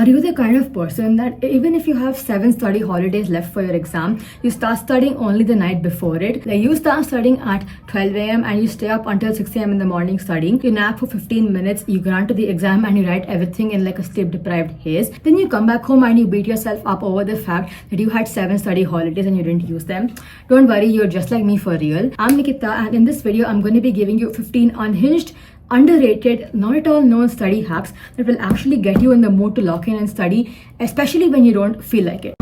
Are you the kind of person that even if you have 7 study holidays left for your exam, you start studying only the night before it? Like you start studying at 12 a.m. and you stay up until 6 a.m. in the morning studying. You nap for 15 minutes, you run to the exam and you write everything in like a sleep deprived haze. Then you come back home and you beat yourself up over the fact that you had 7 study holidays and you didn't use them. Don't worry, you're just like me for real. I'm Nikitha, and in this video, I'm going to be giving you 15 unhinged, underrated, not at all known study hacks that will actually get you in the mood to lock in and study, especially when you don't feel like it.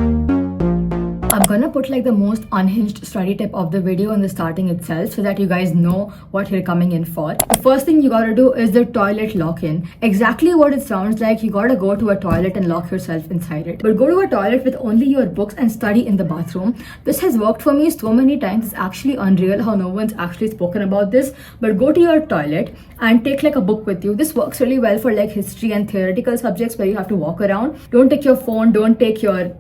I'm gonna put like the most unhinged study tip of the video in the starting itself so that you guys know what you're coming in for. The first thing you gotta do is the toilet lock-in. Exactly what it sounds like. You gotta go to a toilet and lock yourself inside it. But go to a toilet with only your books and study in the bathroom. This has worked for me so many times. It's actually unreal how no one's actually spoken about this. But go to your toilet and take like a book with you. This works really well for like history and theoretical subjects where you have to walk around. Don't take your phone, don't take your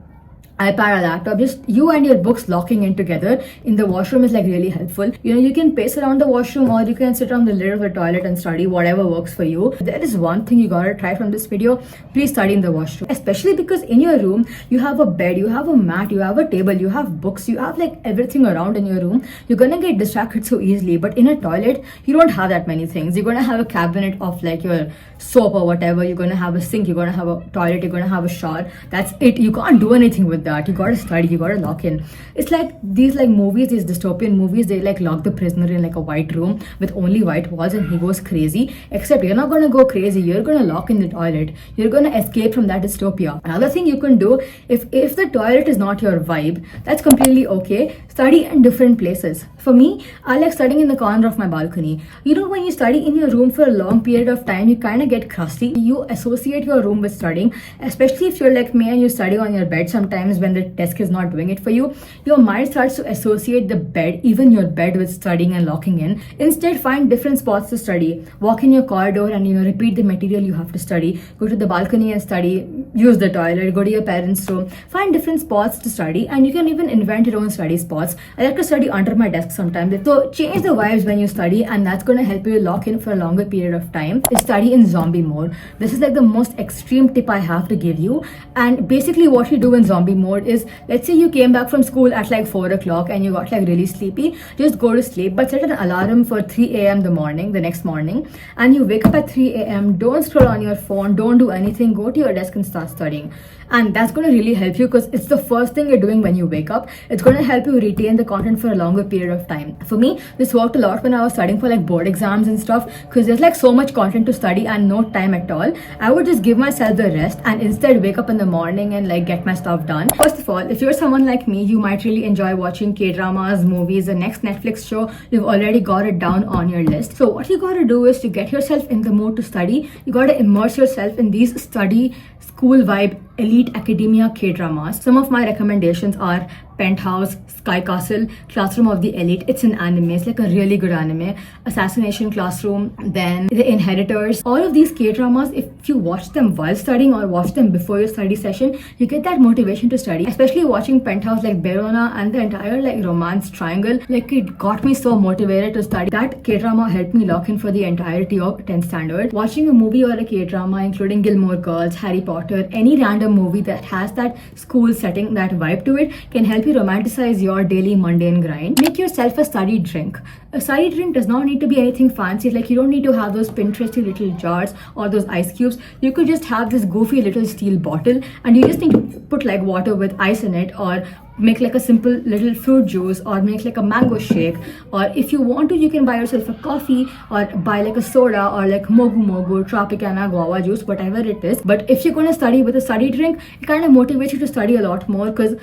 iPad or laptop, just you and your books locking in together in the washroom is like really helpful. You know, you can pace around the washroom or you can sit on the lid of the toilet and study, whatever works for you. There is one thing you gotta try from this video: please study in the washroom. Especially because in your room, you have a bed, you have a mat, you have a table, you have books, you have like everything around in your room. You're gonna get distracted so easily. But in a toilet, you don't have that many things. You're gonna have a cabinet of like your soap or whatever. You're gonna have a sink, you're gonna have a toilet, you're gonna have a shower. That's it. You can't do anything with that. You gotta study, you gotta lock in. It's like these like movies, these dystopian movies, they like lock the prisoner in like a white room with only white walls and he goes crazy. Except you're not gonna go crazy, you're gonna lock in the toilet. You're gonna escape from that dystopia. Another thing you can do, if the toilet is not your vibe, that's completely okay. Study in different places. For me, I like studying in the corner of my balcony. You know, when you study in your room for a long period of time, you kind of get crusty. You associate your room with studying, especially if you're like me and you study on your bed. Sometimes when the desk is not doing it for you, your mind starts to associate the bed, even your bed, with studying and locking in. Instead, find different spots to study. Walk in your corridor and repeat the material you have to study. Go to the balcony and study. Use the toilet. Go to your parents' room. Find different spots to study, and you can even invent your own study spots. I like to study under my desk sometimes. So change the vibes when you study, and that's going to help you lock in for a longer period of time. Is study in zombie mode. This is like the most extreme tip I have to give you. And basically what you do in zombie mode is, let's say you came back from school at like 4 o'clock and you got like really sleepy. Just go to sleep, but set an alarm for 3 a.m. the next morning, and you wake up at 3 a.m. Don't scroll on your phone, don't do anything, go to your desk and start studying. And that's going to really help you because it's the first thing you're doing when you wake up. It's going to help you retain the content for a longer period of time. For me, this worked a lot when I was studying for like board exams and stuff, because there's like so much content to study and no time at all. I would just give myself the rest and instead wake up in the morning and like get my stuff done. First of all, if you're someone like me, you might really enjoy watching K-dramas, movies. The next Netflix show, you've already got it down on your list. So what you gotta do is to get yourself in the mood to study, you gotta immerse yourself in these study school vibe elite academia K-dramas. Some of my recommendations are Penthouse, Sky Castle, Classroom of the Elite. It's an anime. It's like a really good anime. Assassination Classroom, then The Inheritors. All of these K-dramas, if you watch them while studying or watch them before your study session, you get that motivation to study. Especially watching Penthouse, like Verona and the entire like romance triangle, like it got me so motivated to study. That K-drama helped me lock in for the entirety of 10th standard. Watching a movie or a K-drama, including Gilmore Girls, Harry Potter, any random movie that has that school setting, that vibe to it, can help you romanticize your daily mundane grind. Make yourself a study drink. A study drink does not need to be anything fancy. Like you don't need to have those Pinteresty little jars or those ice cubes. You could just have this goofy little steel bottle and you just need to put like water with ice in it, or make like a simple little fruit juice, or make like a mango shake. Or if you want to, you can buy yourself a coffee or buy like a soda or like mogu, Tropicana, guava juice, whatever it is. But if you're going to study with a study drink, it kind of motivates you to study a lot more, because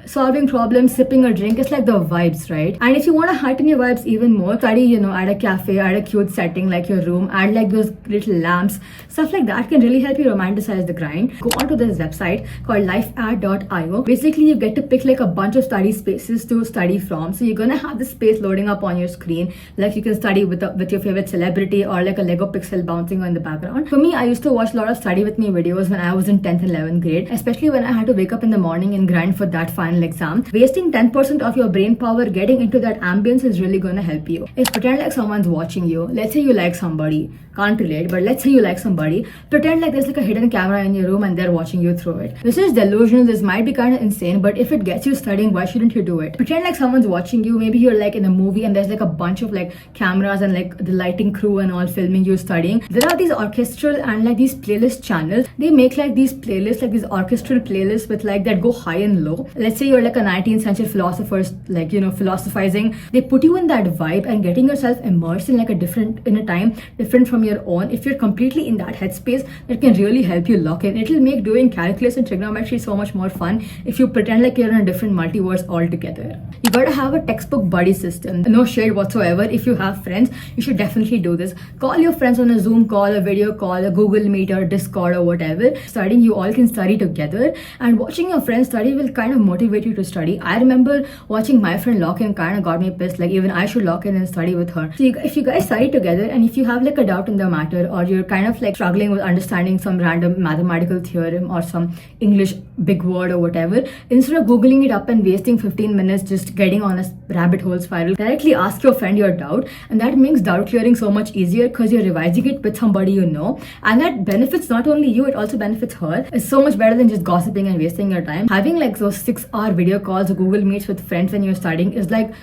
solving problems, sipping a drink, it's like the vibes, right? And if you want to heighten your vibes even more, study at a cafe, at a cute setting like your room, add like those little lamps. Stuff like that can really help you romanticize the grind. Go onto this website called lifead.io. Basically, you get to pick like a bunch of study spaces to study from. So you're gonna have this space loading up on your screen. Like you can study with your favorite celebrity, or like a Lego pixel bouncing on the background. For me, I used to watch a lot of study with me videos when I was in 10th and 11th grade, especially when I had to wake up in the morning and grind for that final exam. Wasting 10% of your brain power getting into that ambience is really gonna help you. Is pretend like someone's watching you. Let's say you like somebody. can't relate, but let's say you like somebody, pretend like there's like a hidden camera in your room and they're watching you through it. This is delusional, this might be kind of insane, but if it gets you studying, why shouldn't you do it? Pretend like someone's watching you, maybe you're like in a movie and there's like a bunch of like cameras and like the lighting crew and all filming you studying. There are these orchestral and like these playlist channels. They make like these playlists, like these orchestral playlists with like that go high and low. Let's say you're like a 19th century philosophers, like, you know, philosophizing. They put you in that vibe and getting yourself immersed in like in a time different from your own. If you're completely in that headspace, it can really help you lock in. It'll make doing calculus and trigonometry so much more fun if you pretend like you're in a different multiverse altogether. You gotta have a textbook buddy system. No shade whatsoever. If you have friends, you should definitely do this. Call your friends on a Zoom call, a video call, a Google Meet or Discord or whatever. Studying, you all can study together, and watching your friends study will kind of motivate you to study. I remember watching my friend lock in kind of got me pissed, like even I should lock in and study with her. So if you guys study together, and if you have like a doubt in the matter, or you're kind of like struggling with understanding some random mathematical theorem or some English big word or whatever, instead of Googling it up and wasting 15 minutes just getting on a rabbit hole spiral, directly ask your friend your doubt, and that makes doubt clearing so much easier because you're revising it with somebody you know, and that benefits not only you, it also benefits her. It's so much better than just gossiping and wasting your time. Having like those 6-hour video calls or Google Meets with friends when you're studying is like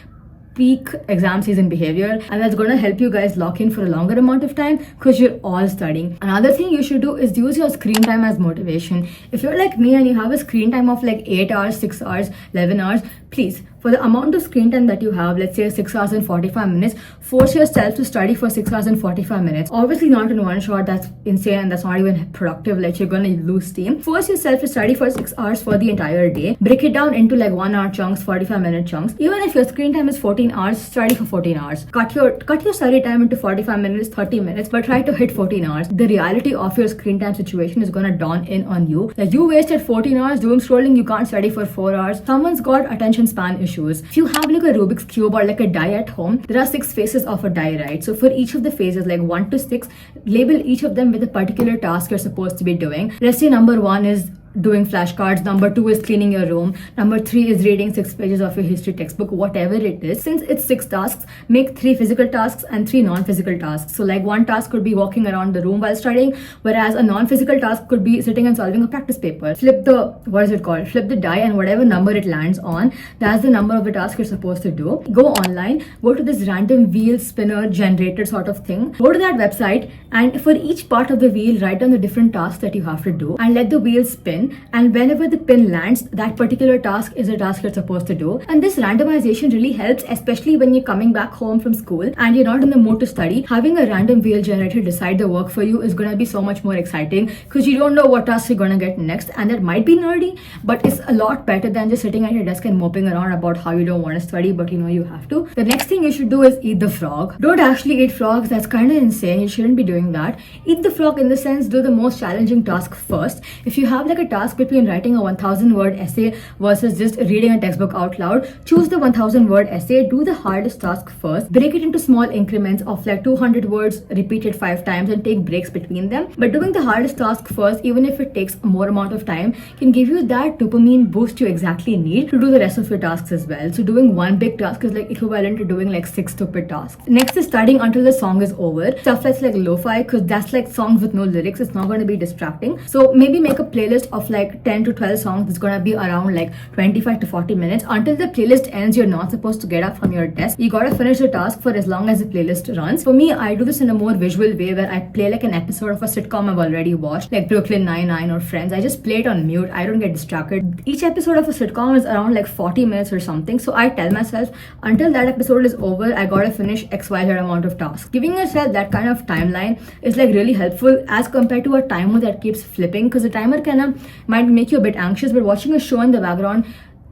peak exam season behavior, and that's gonna help you guys lock in for a longer amount of time because you're all studying. Another thing you should do is use your screen time as motivation. If you're like me and you have a screen time of like 8 hours, 6 hours, 11 hours, please, for the amount of screen time that you have, let's say 6 hours and 45 minutes, force yourself to study for 6 hours and 45 minutes. Obviously not in one shot, that's insane and that's not even productive, like you're gonna lose steam. Force yourself to study for 6 hours for the entire day. Break it down into like 1 hour chunks, 45-minute chunks. Even if your screen time is 14 hours, study for 14 hours. Cut your study time into 45 minutes, 30 minutes, but try to hit 14 hours. The reality of your screen time situation is gonna dawn in on you. Like you wasted 14 hours doom scrolling, you can't study for 4 hours. Someone's got attention span issues. If you have like a Rubik's Cube or like a die at home, there are 6 faces of a die, right? So for each of the phases, like 1 to 6, label each of them with a particular task you're supposed to be doing. Let's say number 1 is doing flashcards, number 2 is cleaning your room, number 3 is reading 6 pages of your history textbook, whatever it is. Since it's 6 tasks, make 3 physical tasks and 3 non-physical tasks. So like one task could be walking around the room while studying, whereas a non-physical task could be sitting and solving a practice paper. Flip the die, and whatever number it lands on, that's the number of the task you're supposed to do. Go online, go to this random wheel spinner generator sort of thing, go to that website, and for each part of the wheel, write down the different tasks that you have to do and let the wheel spin. And whenever the pin lands, that particular task is a task you're supposed to do. And this randomization really helps, especially when you're coming back home from school and you're not in the mood to study. Having a random wheel generator decide the work for you is going to be so much more exciting because you don't know what task you're going to get next, and that might be nerdy, but it's a lot better than just sitting at your desk and moping around about how you don't want to study but you know you have to. The next thing you should do is eat the frog. Don't actually eat frogs, that's kind of insane. You shouldn't be doing that. Eat the frog in the sense, do the most challenging task first. If you have like a task between writing a 1,000-word essay versus just reading a textbook out loud, choose the 1,000-word essay. Do the hardest task first. Break it into small increments of like 200 words repeated 5 times and take breaks between them. But doing the hardest task first, even if it takes more amount of time, can give you that dopamine boost you exactly need to do the rest of your tasks as well. So doing one big task is like equivalent to doing like 6 stupid tasks. Next is studying until the song is over. Stuff that's like lo-fi, because that's like songs with no lyrics. It's not going to be distracting. So maybe make a playlist of like 10 to 12 songs. It's gonna be around like 25 to 40 minutes. Until the playlist ends, you're not supposed to get up from your desk. You gotta finish the task for as long as the playlist runs. For me, I do this in a more visual way where I play like an episode of a sitcom I've already watched, like Brooklyn Nine-Nine or Friends. I just play it on mute. I don't get distracted. Each episode of a sitcom is around like 40 minutes or something. So I tell myself, until that episode is over, I gotta finish XYZ amount of tasks. Giving yourself that kind of timeline is like really helpful as compared to a timer that keeps flipping, because the timer kind of might make you a bit anxious, but watching a show in the background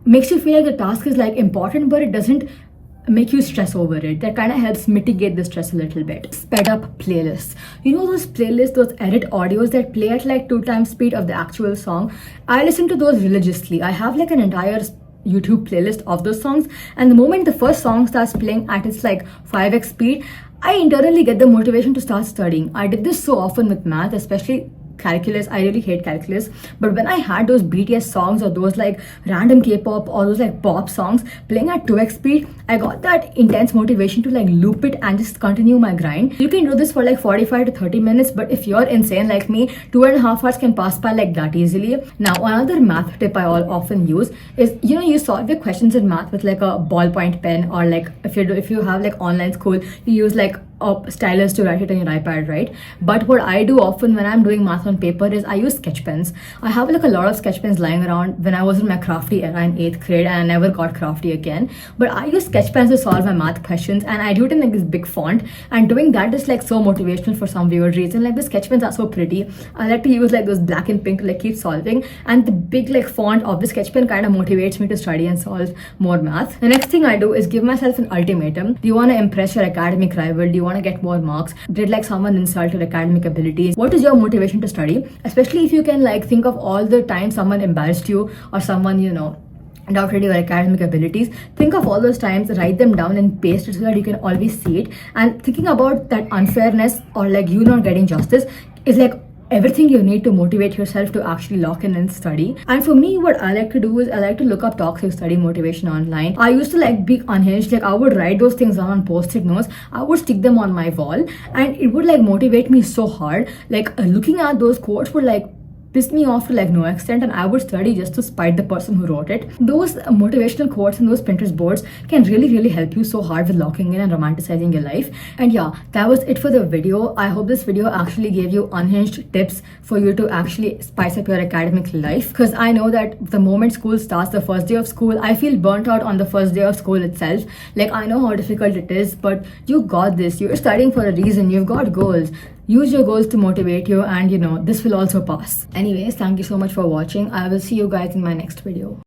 makes you feel like the task is like important, but it doesn't make you stress over it. That kind of helps mitigate the stress a little bit. Sped up playlists. You know those playlists, those edit audios that play at like 2 times speed of the actual song? I listen to those religiously. I have like an entire YouTube playlist of those songs, and the moment the first song starts playing at its like 5x speed, I internally get the motivation to start studying. I did this so often with math, especially calculus. I really hate calculus. But when I had those BTS songs or those like random K-pop or those like pop songs playing at 2x speed, I got that intense motivation to like loop it and just continue my grind. You can do this for like 45 to 30 minutes, but if you're insane like me, 2.5 hours can pass by like that easily. Now, another math tip I often use is, you solve your questions in math with like a ballpoint pen, or like if you have like online school, you use like a stylus to write it on your iPad, right? But what I do often when I'm doing math on paper is I use sketch pens. I have like a lot of sketch pens lying around when I was in my crafty era in 8th grade, and I never got crafty again. But I use sketch pens to solve my math questions, and I do it in like this big font, and doing that is like so motivational for some weird reason. Like the sketch pens are so pretty. I like to use like those black and pink to like keep solving, and the big like font of the sketch pen kind of motivates me to study and solve more math. The next thing I do is give myself an ultimatum. Do you want to impress your academic rival? Do you want to get more marks? Did like someone insult your academic abilities? What is your motivation to study? Especially if you can like think of all the times someone embarrassed you, or someone doubted your academic abilities. Think of all those times, write them down and paste it so that you can always see it. And thinking about that unfairness or like you not getting justice is like everything you need to motivate yourself to actually lock in and study. And for me, what I like to do is I like to look up toxic study motivation online. I used to like be unhinged. Like I would write those things down on post-it notes. I would stick them on my wall, and it would like motivate me so hard. Like looking at those quotes would like pissed me off to like no extent, and I would study just to spite the person who wrote it. Those motivational quotes and those Pinterest boards can really help you so hard with locking in and romanticizing your life. And yeah, that was it for the video. I hope this video actually gave you unhinged tips for you to actually spice up your academic life, because I know that the moment school starts, the first day of school, I feel burnt out on the first day of school itself. Like I know how difficult it is, but you got this. You're studying for a reason. You've got goals. Use your goals to motivate you, and this will also pass. Anyways, thank you so much for watching. I will see you guys in my next video.